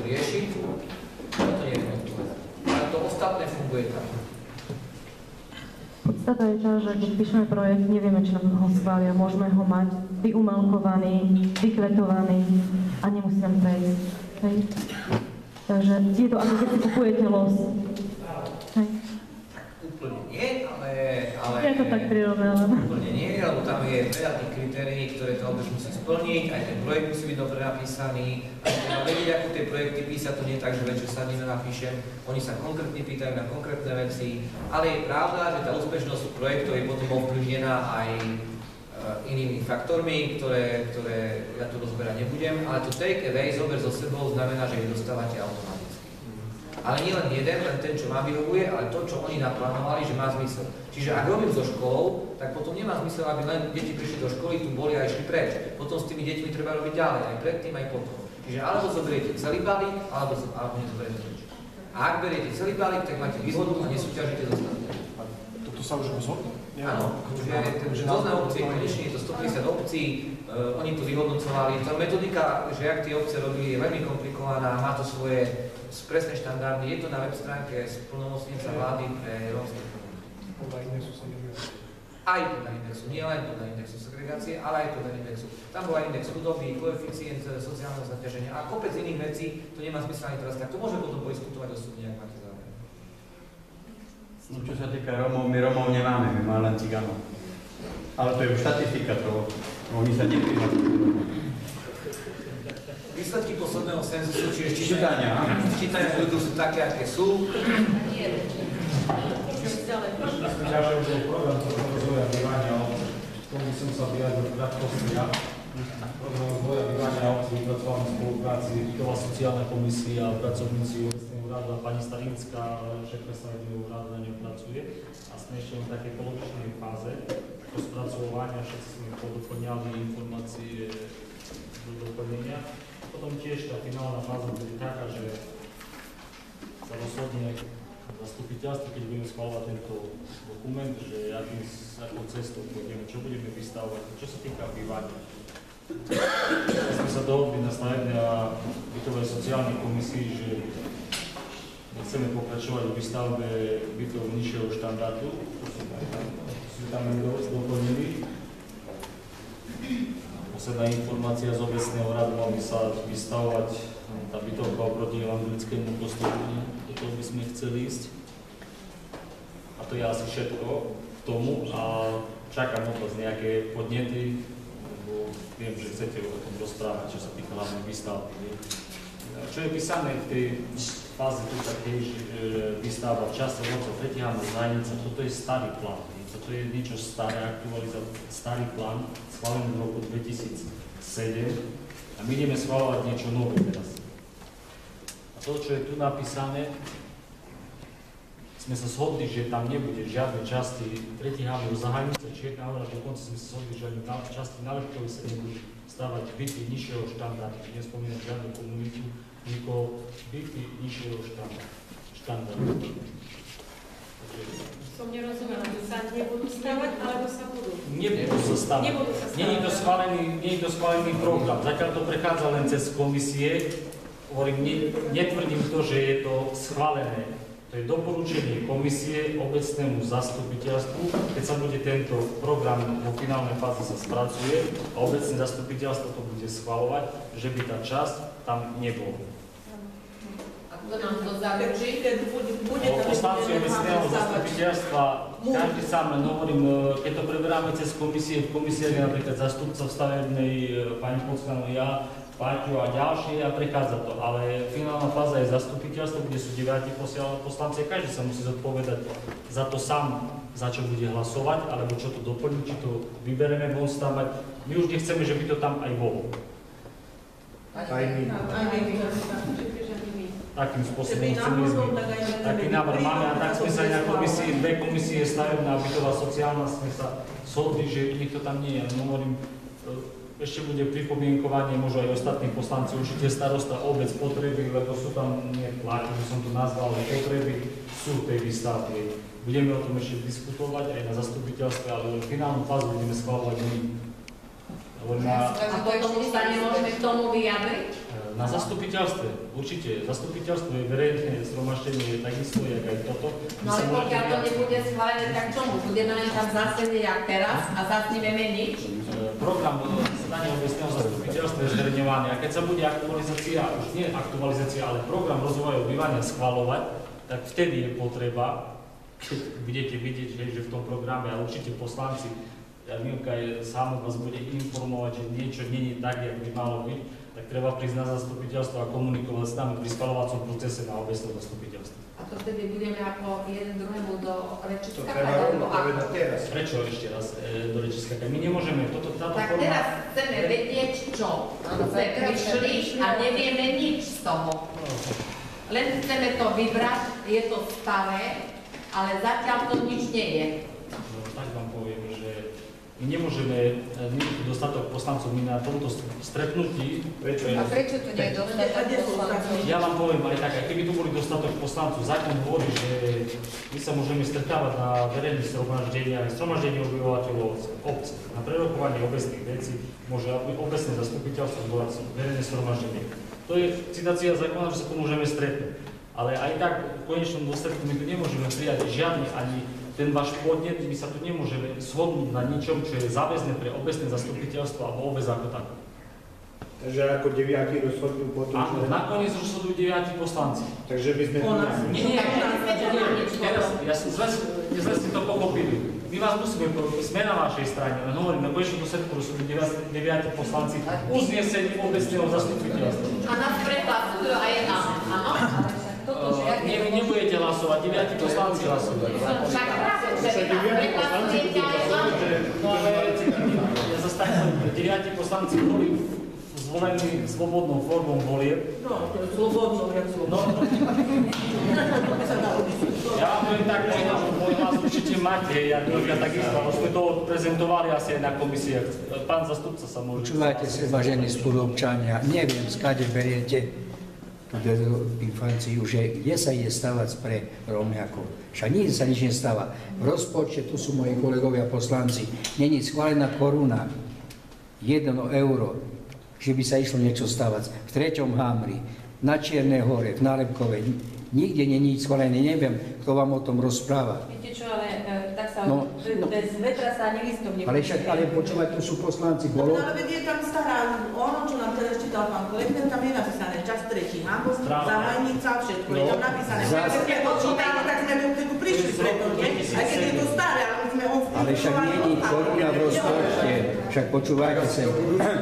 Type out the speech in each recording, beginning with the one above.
riešiť, to nie je komplikované. Ale to ostatné funguje tak. Podstata je tá, že keď píšeme projekt, nevieme, či nám ho schvália. Môžeme ho mať vyumelkovaný, vykvetovaný a nemusí nám prejsť. Hej. Takže je to ako keď si kupujete los. Hej. Úplne nie, ale... Je to tak prirovnané. Úplne nie, lebo tam je veľa tých kritérií, ktoré to obec musí splniť, aj ten projekt musí byť dobre napísaný, aj treba vedieť, ako tie projekty písať, to nie je tak, že večer sa nimi napíšem, oni sa konkrétne pýtajú na konkrétne veci, ale je pravda, že tá úspešnosť projektov je potom ovplyvnená aj inými faktormi, ktoré ja tu rozberať nebudem, ale to take away zober so sebou znamená, že ich dostávate automaticky. Ale nie len jeden, len ten, čo vám vyhovuje, ale to, čo oni naplánovali, že má zmysel. Čiže ak robím so školou, tak potom nemá zmysel, aby len deti prišli do školy, tu boli a išli preč. Potom s tými deťmi treba robiť ďalej, aj predtým, aj potom. Čiže alebo zoberiete celý balík, alebo nezoberiete nič. A ak beriete celý balík, tak máte výhodu a nesúťažíte s ostatnými. Toto sa už rozhodne? Áno, že zoznam obcí, konečne je to 150 obcí, oni to vyhodnocovali. Tá metodika, že ak tie obce robili, je veľmi komplikovaná, má to svoje presné štandardy, je to na web stránke splnomocnica vlády pre rómske komunity. Podľa indexu sa nevie. Aj podľa indexu, nie len podľa indexu segregácie, ale aj podľa indexu. Tam bola index chudoby, koeficient sociálneho zaťaženia a kopec iných vecí, to nemá zmysel ani teraz, tak to môžeme potom podiskutovať osobne, ak máte záujem. No, čo sa týka Rómov, my Rómov nemáme, my máme len cigánov. Ale to je už štatistika, to oni sa neprihlasujú. Výsledky posledného cenzusu, čiže Čítania ľudí sú také, aké sú. Ďalej bol program rozvoja bývania, k tomu som sa vyjadril v krátkosti. Program rozvoja bývania obcí vypracovaný v spolupráci bytová sociálna komisia a pracovníci obecného úradu a pani Starinská, šéf predstaviteľov úradu na ňom pracuje. A sme ešte v takej polovičnej fáze rozpracovania, všetci sme podoplňali informácie do doplnenia. Potom tiež tá finálna fáza bude taká, že sa rozhodne zastupiteľstvo, keď budeme schvaľovať tento dokument, že akou cestou pôjdeme, čo budeme vystavovať, čo sa týka bývania. Sme sa dohodli na stavebnej a bytovej sociálnej komisii, že chceme pokračovať v výstavbe bytov nižšieho štandardu, čo tam doplnili. Posledná informácia z obecného radu, mal by sa vystavovať tá bytovka oproti evangelickému kostolu, do toho by sme chceli ísť. A to je asi všetko k tomu a čakám od vás nejaké podnety, lebo viem, že chcete o tom rozprávať, čo sa týka hlavnej výstavby. Čo je písané v tej fáze tu takej, že výstavba v čase roka, Tretihána Zajnica, toto je starý plán. Toto je niečo staré, aktualizovaný starý plán, schválený v roku 2007 a my ideme schváľovať niečo nové teraz. A to, čo je tu napísané, sme sa shodli, že tam nebude žiadne časti Tretihána Zajnica, Čierna Hora, dokonca sme sa shodli, že ani časti na Leškovi sa nebudú stávať byty nižšieho štandardu, nespomínam žiadnu komunitu, nikoho byty nižšieho štandardu. Som nerozumela, že sa nebudú stavať, alebo sa budú? Nebudú sa stavať. Nie je to schválený program. Zatiaľ to prechádza len cez komisie. Hovorím, netvrdím to, že je to schválené. To je doporučenie komisie obecnému zastupiteľstvu, keď sa bude tento program vo finálnej fáze sa spracuje a obecné zastupiteľstvo to bude schvaľovať, že by tá časť tam nebola. Kto nám to zadrží? Poslanci obecného zastupiteľstva, každý sám, len hovorím, keď to preberáme cez komisie, v komisiách je napríklad zastupca v stavebnej, pani Pockanov, ja, Páťo a ďalšie a prechádza to, ale finálna fáza je zastupiteľstvo, kde sú 9 poslanci, každý sa musí zodpovedať za to sám, za čo bude hlasovať, alebo čo to doplní, či to vybereme von stavať. My už nechceme, že by to tam aj bolo. Aj my. Takým spôsobom chceme ísť. Taký návrh máme a tak sme sa aj na komisii, dve komisie, stavebná a bytová sociálna, sme sa shodli, že nikto tam nie je. Hovorím, ešte bude pripomienkovanie, možno aj ostatní poslanci, určite starosta obec potreby, lebo sú tam, neplatí, že som to nazval, ale potreby sú tej výstavby. Budeme o tom ešte diskutovať aj na zastupiteľstve, ale finálnu fázu budeme schvaľovať my. A potom sa nemôžeme k tomu vyjadriť? Na zastupiteľstve, určite. Zastupiteľstvo je verejné zhromaždenie, takisto, jak aj toto. No ale pokiaľ to nebude schválené, tak čomu? Budeme len tam zasedieť jak teraz a zasníveme nič? Program zasadania obecného zastupiteľstva je zverejňovaný. A keď sa bude aktualizácia, už nie aktualizácia, ale program rozvoja bývania schvaľovať, tak vtedy je potreba, keď budete vidieť, že v tom programe, a určite poslanci, Milka sám vás bude informovať, že niečo nie je tak, jak by malo byť, tak treba prísť na zastupiteľstvo a komunikovať s nami pri schvaľovacom procese na obecnom zastupiteľstve. A to vtedy budeme ako jeden druhému do reči To skakať, treba alebo povedať ako? teraz. Prečo ešte raz do reči skakať? My nemôžeme, táto Tak forma... teraz chceme vedieť, čo sme prišli a nevieme nič z toho. Len chceme to vybrať, je to staré, ale zatiaľ to nič nie je. No, tak vám poviem, že my nemôžeme, nie je tu dostatok poslancov, my na tomto stretnutí... A prečo tu nie je dostatok poslancov? Ja vám poviem aj tak, keby tu boli dostatok poslancov, zákon hovorí, že my sa môžeme stretávať na verejných zhromaždeniach, zhromaždení obyvateľov obce. Na prerokovanie obecných vecí môže obecné zastupiteľstvo volať verejné zhromaždenie. To je citácia zákona, že sa tu môžeme stretnúť. Ale aj tak v konečnom dôsledku my tu nemôžeme prijať žiadny ani ten váš podnet, my sa tu nemôžeme shodnúť na ničom, čo je záväzné pre obecné zastupiteľstvo alebo obec ako tak. Takže ako 9. rozhodnú potom... Áno, nakoniec rozhodujú 9 poslanci. Takže by sme... Nie, teraz, ja som zle si to pochopili. My vás musíme, sme na vašej strane, len hovorím, na konečnom dôsledku rozhodujú 9 poslanci uznesení obecného zastupiteľstva. A nás prehlasujú aj nás, áno? Nie, vy nebudete hlasovať, 9 poslanci hlasovať. Však práve, že vy nás prehlasujete aj nás. No ale ja zastavím, 9 poslanci boli zvolení slobodnou formou volieb. No, to je slobodno, jak slobodno. Ja vám poviem tak, môj hlas určite máte, ja takisto, ale sme to prezentovali asi aj na komisiách. Pán zastupca sa môže... Počúvajte sa, vážení spoluobčania, neviem, skade beriete tú informáciu, že kde sa ide stavať pre Romiakov. Však nikde sa nič nestáva. V rozpočte, tu sú moji kolegovia poslanci, není schválená koruna, 1 euro, že by sa išlo niečo stavať. V 3. Hámri, na Čiernej hore, v Nálepkovej, nikde není schválené, neviem, kto vám o tom rozpráva. Viete čo, ale tak sa bez vetra sa ani listom Ale počúvať, tu sú poslanci, bolo... No, ale je tam stará, ono, čo nám teraz čítal pán Kolekner, tam je napísané čas 3. Hámor, Zahajnica, všetko je tam napísané. Keď sme to čítali, tak sme tu prišli preto, nie? Aj keď je to staré, ale my sme ho... Ale však není koruna v rozpočte. Však počúvajte sa,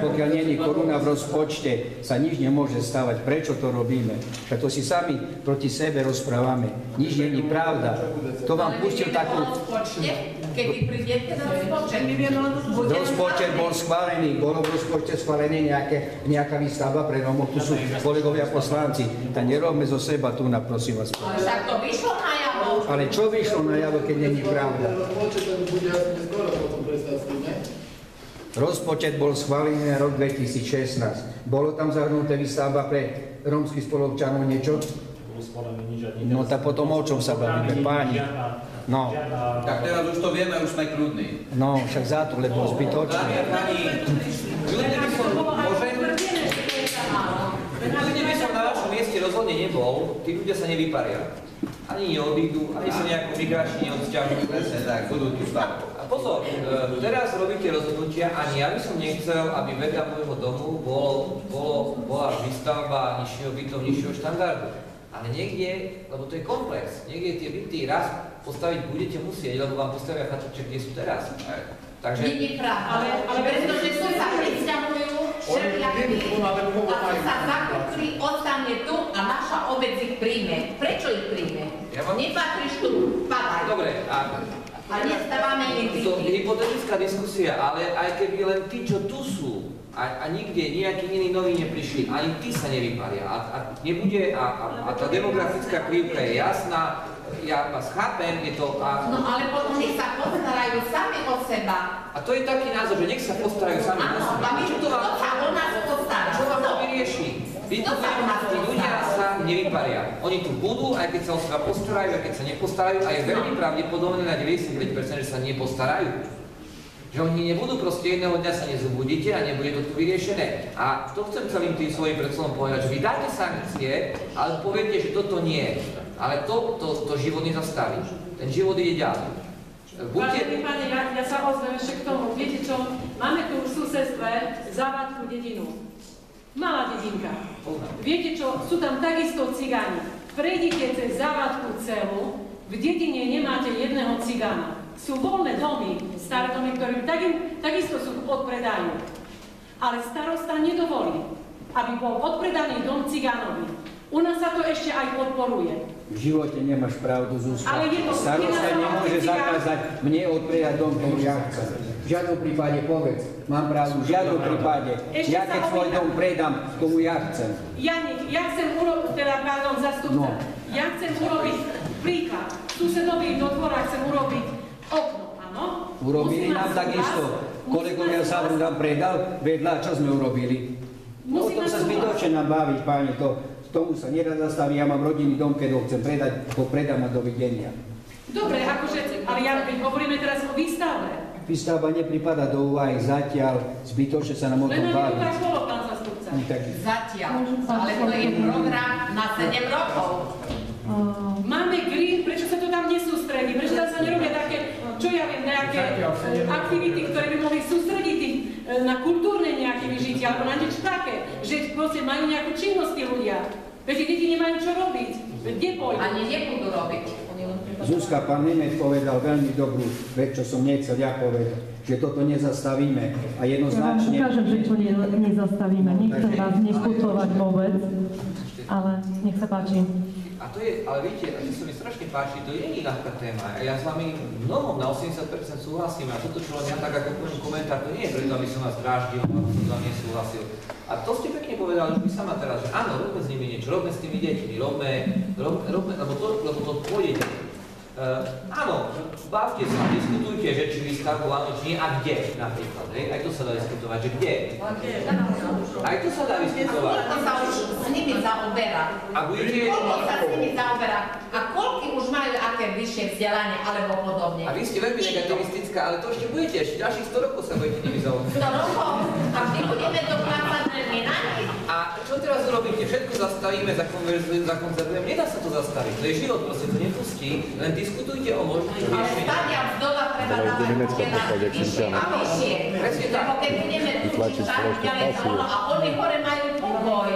pokiaľ není koruna v rozpočte, sa nič nemôže stavať. Prečo to robíme? Však to si sami proti sebe rozprávame. Nič není pravda. To vám pustil takú... Keby prídete na rozpočet. Rozpočet bol schválený. Bolo v rozpočte schválený nejaká výstavba pre Rómov. Tu sú kolegovia poslanci. Tak nerobme zo seba tu, prosím vás. Ale však to vyšlo na javo. Ale čo vyšlo na javo, keď není pravda? Rozpočet bol schválený na rok 2016. Bolo tam zahrnuté výstavba pre rómskych spoluobčanov niečo? No tak potom o čom sa bavíme, páni? No. Tak teraz už to vieme, už sme kľudní. No, však za to, lebo zbytočne. Kľudne by som na vašom mieste rozhodne nebol, tí ľudia sa nevyparia. Ani neodídu, ani sa nejako migračne neodsťahujú. Presne tak, budú tu stať. A pozor, teraz robíte rozhodnutia, ani ja by som nechcel, aby vedľa môjho domu bola výstavba nižšieho bytov, nižšieho štandardu. Ale niekde, lebo to je komplex, niekde tie byty raz postaviť budete musieť, lebo vám postavia chatiček, kde sú teraz. Takže... Nie je pravda, ale pretože sú sa prisťahujú všelijakí a sa zakúkli, ostane tu a naša obec ich príjme. Prečo ich príjme? Nepatríš tu, padaj. Dobre, a nestávame nikdy. to je hypotetická diskusia, ale aj keby len tí, čo tu sú, a nikde nejakí iní noví neprišli, ani tí sa nevyparia. A nebude, a tá demografická krivka je jasná, ja vás chápem, je to... No ale potom nech sa postarajú sami o seba. A to je taký názor, že nech sa postarajú sami o seba. Áno, a to sa o nás postará. Čo vám to vyrieši? Tí ľudia sa nevyparia. Oni tu budú, aj keď sa o seba postarajú, aj keď sa nepostarajú, a je veľmi pravdepodobné na 99%, že sa nepostarajú. Že Že oni nebudú proste jedného dňa sa nezobudíte a nebude to tu vyriešené. A to chcem celým tým svojim predsedom povedať, že vy dáte sankcie, ale poviete, že toto nie. Ale to život nezastaví. Ten život ide ďalej. Vážený pane, ja sa ozvem ešte k tomu. Viete čo, máme tu v susedstve Zavadku dedinu. Malá dedinka. Viete čo, sú tam takisto cigáni. Prejdite cez Zavadku celú, v dedine nemáte jedného cigána. Sú voľné domy, staré domy, ktoré takisto sú odpredajú. Ale starosta nedovolí, aby bol odpredaný dom cigánovi. U nás sa to ešte aj podporuje. V živote nemáš pravdu, Zuzka. Ale je to starosta nemôže zakázať mne odpredať dom, ktorý ja chcem. V žiadnom prípade povedz, mám pravdu, v žiadnom prípade. Ja keď svoj dom predám, komu ja chcem. Ja chcem urobiť, zastupca, ja chcem urobiť príklad. Susedovi do dvora chcem urobiť okno, áno? Urobili nám takisto. Kolegovia sa nám predal, vedľa, čo sme urobili? O tom sa zbytočne nám baviť, páni, tomu sa nedá zastaviť, ja mám rodinný dom, keď ho chcem predať, ho predám a dovidenia. Dobre, akože, ale hovoríme teraz o výstave. Výstava nepripada do úvahy zatiaľ, zbytočne sa nám o tom baviť. Len tak bolo, pán zastupca. Zatiaľ, ale to je program na 7 rokov. Máme green, prečo sa to tam nesústredí? Prečo tam sa nerobia také, čo ja viem, nejaké aktivity, ktoré by mohli sústrediť na kultúrne nejaké vyžitie, alebo na niečo také, že proste majú nejakú činnosť tí ľudia. Veď deti nemajú čo robiť. Kde pôjdu? Ani nebudú robiť. Zuzka, pán Nemet povedal veľmi dobrú vec, čo som nechcel ja povedať, že toto nezastavíme a jednoznačne... Ja vám ukážem, že to nezastavíme. Nechcem vás neskutovať vôbec, ale nech sa páči. A to je, ale viete, to sa mi strašne páči, to je ľahká téma. Ja s vami mnohom na 80% súhlasím a toto, čo len ja tak ako poviem komentár, to nie je preto, aby som vás dráždil, aby som s vami nesúhlasil. A to ste pekne povedali už vy sama teraz, že áno, robme s nimi niečo, robme s tými deťmi, robme, lebo to pôjde. Áno, bavte sa, diskutujte, že či výstavbu áno, či nie a kde napríklad, aj to sa dá diskutovať, že kde? Aj to sa dá diskutovať. A koľko sa už s nimi zaoberá? Koľko sa s nimi zaoberá? A koľko už majú aké vyššie vzdelanie alebo podobne? A vy ste veľmi negativistická, ale to ešte budete, ešte ďalších 100 rokov sa budete nimi zaoberať. 100 rokov? A vždy budeme doplácať veľmi na nich. A čo teraz urobíte? Všetko zastavíme, zakonzervujeme, nedá sa to zastaviť, to je život, proste to nepustí, len diskutujte o možnosti riešenia. Ale stadia vzdova treba dávať vyššie a vyššie. Lebo keď budeme učiť stáť ďalej to ono a oni hore majú pokoj.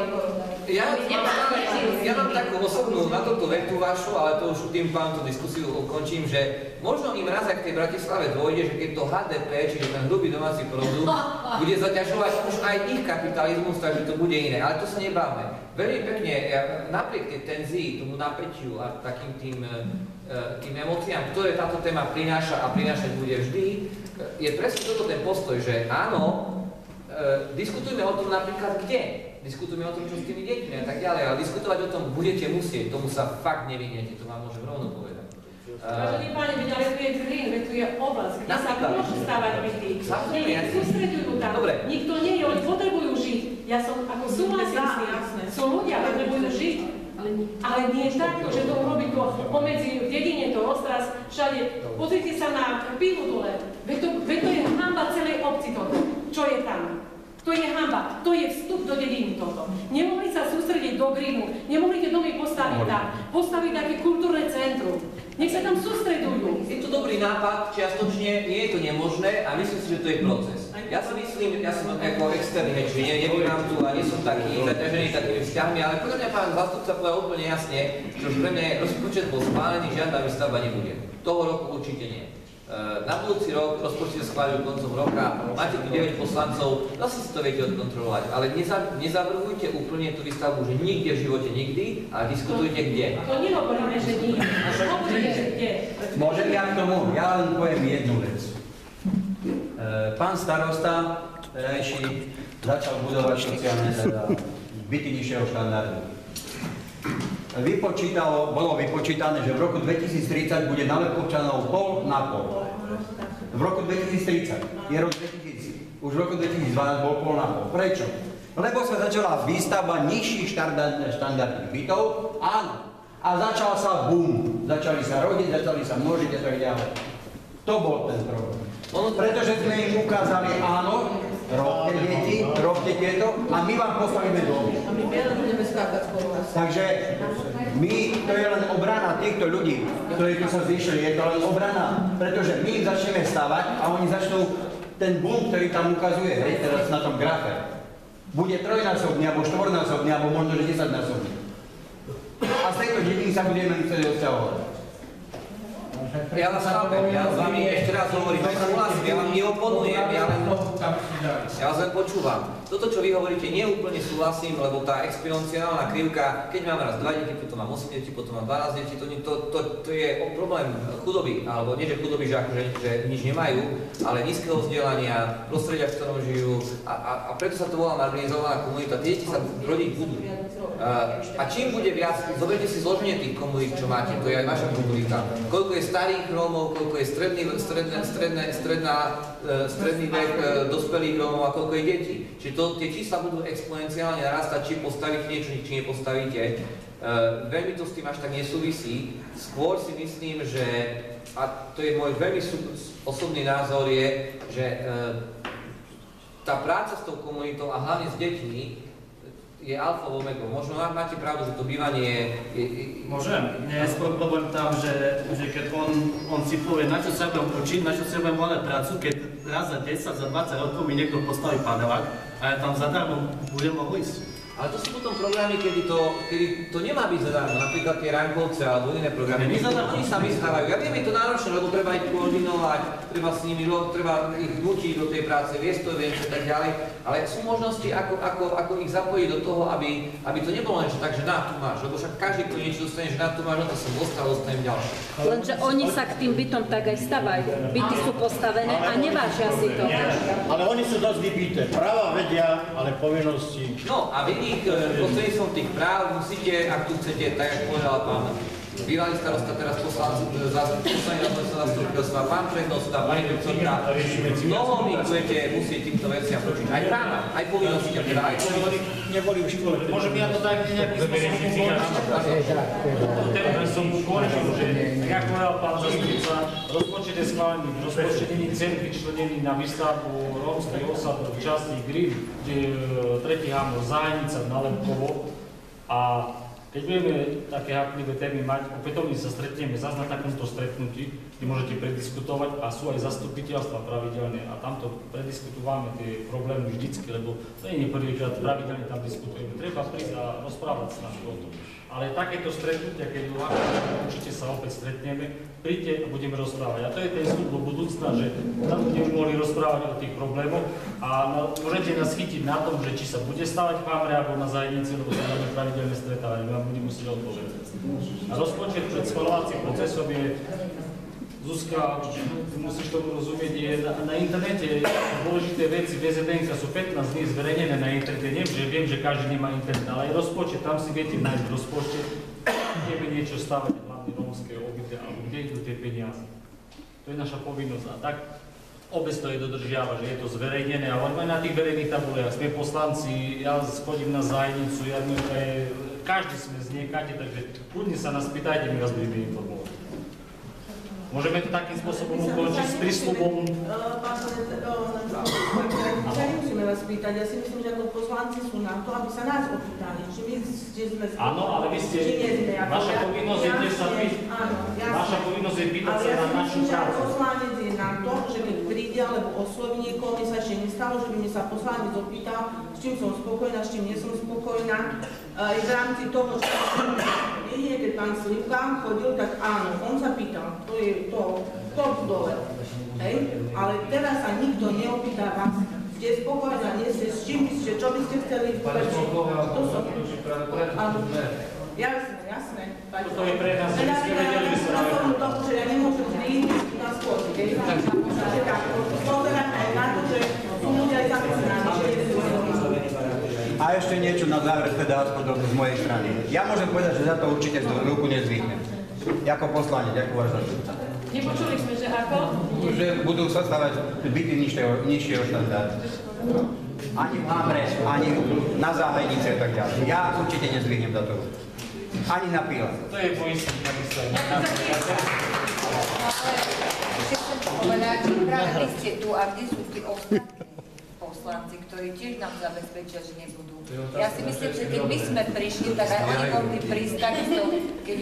Ja mám takú osobnú na toto vetu vašu, ale to už tým vám tú diskusiu ukončím, že možno im raz, ak tej Bratislave dôjde, že keď to HDP, čiže ten hrubý domáci produkt, bude zaťažovať už aj ich kapitalizmus, takže to bude iné. Ale to sa nebáme. Veľmi pekne, napriek tej tenzii, tomu napätiu a takým tým emóciám, ktoré táto téma prináša a prinášať bude vždy, je presne toto ten postoj, že áno, diskutujme o tom napríklad kde. Diskutujme o tom, čo s tými deťmi a tak ďalej, ale diskutovať o tom budete musieť, tomu sa fakt nevyhnete, to vám môžem rovno povedať. Vážený páni, veď ale tu je green, veď tu je oblasť, kde sa môžu stávať byty. Sústreďujú tam, nikto nie je, oni potrebujú žiť. Ja som ako súhlasím s tým, sú ľudia, potrebujú žiť. Ale nie je tak, že to urobí to pomedzi v dedine, to roztras, všade. Pozrite sa na pilu dole, veď to je hanba celej obci toto, čo je tam. To je hanba, to je vstup do dediny toto. Nemohli sa sústrediť do greenu, nemohli tie domy postaviť tam, postaviť také kultúrne centrum. Nech sa tam sústredujú. Je to dobrý nápad, čiastočne nie je to nemožné a myslím si, že to je proces. Ja si myslím, ja som ako externý či nebývam tu a nie som taký zaťažený takými vzťahmi, ale podľa mňa pán zástupca povedal úplne jasne, že pre mňa rozpočet bol schválený, žiadna výstavba nebude. Toho roku určite nie. Na budúci rok rozpočet schválil koncom roka, máte tu 9 poslancov, zase si to viete odkontrolovať, ale nezavrhujte úplne tú výstavbu, že nikde v živote nikdy, ale diskutujte kde. To nehovoríme, že nikde, hovoríme, že kde. Môžem ja k tomu, ja len poviem jednu vec. Pán starosta terajší začal budovať sociálne byty nižšieho štandardu. Bolo vypočítané, že v roku 2030 bude na Lepovčanov pol na pol. V roku 2030, je rok 2000, už v roku 2012 bol pol na pol. Prečo? Lebo sa začala výstavba nižších štandardných bytov, áno. A začal sa boom. Začali sa rodiť, začali sa množiť a tak ďalej. To bol ten problém. Pretože sme im ukázali, áno, robte deti, robte tieto a my vám postavíme domy. A my budeme skákať spolu. Takže to je len obrana týchto ľudí, ktorí tu sa zišli, je to len obrana, pretože my im začneme stavať a oni začnú ten boom, ktorý tam ukazuje, hej, teraz na tom grafe, bude trojnásobný, alebo štvornásobný, alebo možno 10-násobný. A z tejto dediny sa budeme musieť odsťahovať. Ja vás vami ešte raz hovorím, súhlasím, ja vám neoponujem, ja vás len počúvam. Toto, čo vy hovoríte, nie úplne súhlasím, lebo tá exponenciálna krivka, keď mám raz 2 deti, potom mám 8 detí, potom mám 12 detí, to je problém chudoby, alebo nie že chudoby, že nič nemajú, ale nízkeho vzdelania, prostredia, v ktorom žijú a preto sa to volá marginalizovaná komunita. Tie deti sa rodiť budú. A čím bude viac, zoberte si zloženie tých komunít, čo máte, to je aj vaša komunita. Koľko je starých Rómov, koľko je stredný vek dospelých Rómov a koľko je detí. Čiže tie čísla budú exponenciálne narastať, či postavíte niečo, či nepostavíte. Veľmi to s tým až tak nesúvisí. Skôr si myslím, že, a to je môj veľmi osobný názor, je, že tá práca s tou komunitou a hlavne s deťmi je alfa v omega. Možno máte pravdu, že to bývanie je... Môžem. Nie je skôr problém tam, že keď on si povie, na čo sa budem učiť, na čo sa budem mladé prácu, keď raz za 10, za 20 rokov mi niekto postaví panelák a ja tam zadarmo budem mohol ísť. Ale to sú potom programy, kedy to nemá byť zadarmo, napríklad tie Rankovce alebo iné programy. Oni sa vystávajú. Ja viem, je to náročné, lebo treba ich koordinovať, treba s nimi, treba ich nutiť do tej práce, viesť to, a tak ďalej. Ale sú možnosti, ako ich zapojiť do toho, aby to nebolo len tak, že na tu máš, lebo však každý, kto niečo dostane, že na tu máš, to som dostanem ďalšie. Lenže oni sa k tým bytom tak aj stavajú. Byty sú postavené a nevážia si to. Ale oni sú dosť vybité. Práva vedia, ale povinnosti. No a vy prostredníctvom tých práv musíte, ak tu chcete, tak ako povedal pán bývalý starosta, teraz poslanec zastupiteľstva, pán prednosta, pani doktorka, mnoho my budete musieť týmto veciam počiť. Aj práva, aj povinnosti, teda aj povinnosti. Neboli v škole. Môžem ja to tak nejakým spôsobom ukončiť? Som ukončil, že jak povedal pán zastupca, rozpočet je schválený, rozpočet nie je cen vyčlenený na výstavbu rómskej osady v časti Green, kde je tretí hámor Zájnica na Lepkovo. A keď budeme také háklivé témy mať, opätovne sa stretneme zase na takomto stretnutí, kde môžete prediskutovať a sú aj zastupiteľstva pravidelne a tamto prediskutujeme tie problémy vždycky, lebo to nie je prvýkrát pravidelne tam diskutujeme. Treba prísť a rozprávať s nami o tom. Ale takéto stretnutia, keď určite sa opäť stretneme, príďte a budeme rozprávať. A to je ten súd do budúcna, že tam budeme mohli rozprávať o tých problémoch a môžete nás chytiť na tom, že či sa bude stavať v Hamre alebo na Zajnici, lebo sa budeme pravidelne stretávať, my vám budeme musieť odpovedať. A rozpočet pred schvaľovacím procesom je, Zuzka, musíš tomu rozumieť, je na internete dôležité veci, VZDNK sú 15 dní zverejnené na internete, viem, že každý nemá internet, ale aj rozpočet, tam si viete nájsť v rozpočte, ideme niečo stavať, hlavne rómske obydlia, alebo kde idú tie peniaze. To je naša povinnosť a tak obec to je dodržiava, že je to zverejnené a aj na tých verejných tabuliach sme poslanci, ja chodím na Zajnicu, každý sme z niekade, takže kľudne sa nás pýtajte, my vás budeme informovať. Môžeme to takým spôsobom ukončiť s prísľubom? Nemusíme vás pýtať, ja si myslím, že ako poslanci sú na to, aby sa nás opýtali, či my sme spolu, áno, ale vy ste, vaša povinnosť je tiež sa pýtať, vaša povinnosť je pýtať sa na našu prácu. Ale ja si myslím, že poslanec je na to, že keď príde alebo osloví niekoho, mi sa ešte nestalo, že by mi sa poslanec opýtal, s čím som spokojná, s čím nie som spokojná. V rámci toho, že jedine, keď pán Slivka chodil, tak áno, on sa pýtal, to je to dole. Ale teraz sa nikto neopýta vás, ste spokojná, nie ste, s čím by ste, čo by ste chceli povedať. To som. Jasné. Toto je pre nás, že ste vedeli, že sa rád. Že ja nemôžem ísť na skôr, keď pozerať aj na to, že sú ľudia aj zamestnaní. A ešte niečo na záver, teda aspoň z mojej strany. Ja môžem povedať, že za to určite ruku nezvihnem. Ako poslanec, ako váš zastupca. Nepočuli sme, že ako? Že budú sa stavať byty nižšieho štandardu. Ani v Hamre, ani na Záhajnici a tak ďalej. Ja určite nezvihnem za to ruku. Ani na píle. To je poistný, aby sa chcem povedať, že práve vy ste tu a kde sú tí ostatní poslanci, ktorí tiež nám zabezpečia, že nebudú. Ja si myslím, že keď my sme prišli, tak aj oni mohli prísť takisto, keď